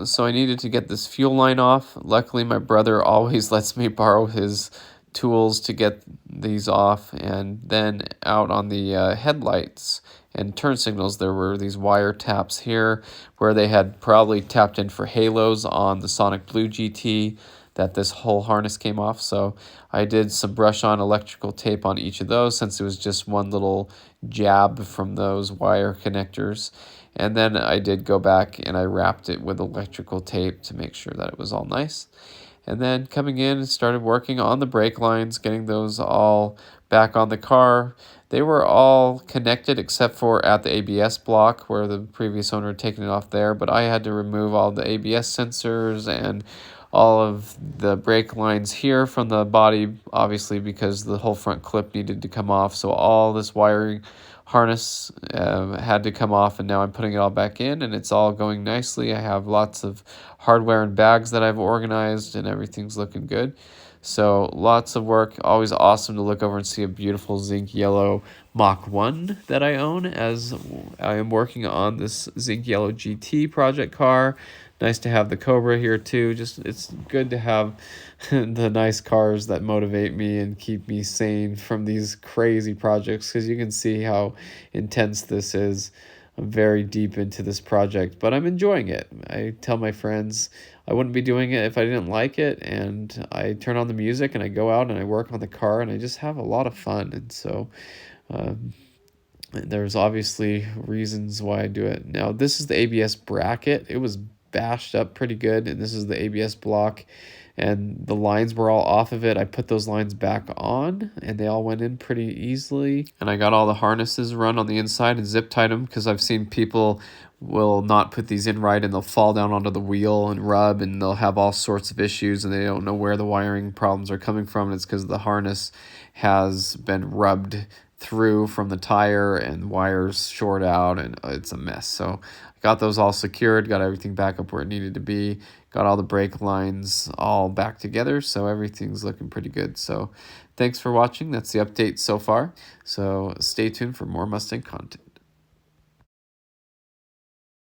so I needed to get this fuel line off. Luckily, my brother always lets me borrow his tools to get these off. And then out on the headlights and turn signals, there were these wire taps here where they had probably tapped in for halos on the Sonic Blue GT that this whole harness came off. So I did some brush on electrical tape on each of those since it was just one little jab from those wire connectors. And then I did go back and I wrapped it with electrical tape to make sure that it was all nice. And then coming in and started working on the brake lines, getting those all back on the car. They were all connected except for at the ABS block where the previous owner had taken it off there. But I had to remove all the ABS sensors and all of the brake lines here from the body, obviously because the whole front clip needed to come off. So all this wiring harness had to come off, and now I'm putting it all back in, and it's all going nicely. I have lots of hardware and bags that I've organized, and everything's looking good. So lots of work. Always awesome to look over and see a beautiful zinc yellow Mach 1 that I own, as I am working on this zinc yellow GT project car. Nice to have the Cobra here too. Just it's good to have the nice cars that motivate me and keep me sane from these crazy projects, because you can see how intense this is. I'm very deep into this project, but I'm enjoying it. I tell my friends I wouldn't be doing it if I didn't like it, and I turn on the music and I go out and I work on the car and I just have a lot of fun. And so there's obviously reasons why I do it. Now, this is the ABS bracket. It was bashed up pretty good, and this is the ABS block, and the lines were all off of it. I put those lines back on, and they all went in pretty easily. And I got all the harnesses run on the inside and zip tied them, because I've seen people will not put these in right, and they'll fall down onto the wheel and rub, and they'll have all sorts of issues, and they don't know where the wiring problems are coming from. And it's because the harness has been rubbed through from the tire and wires short out, and it's a mess. So I got those all secured, got everything back up where it needed to be, got all the brake lines all back together, so everything's looking pretty good. So thanks for watching. That's the update so far. So stay tuned for more Mustang content.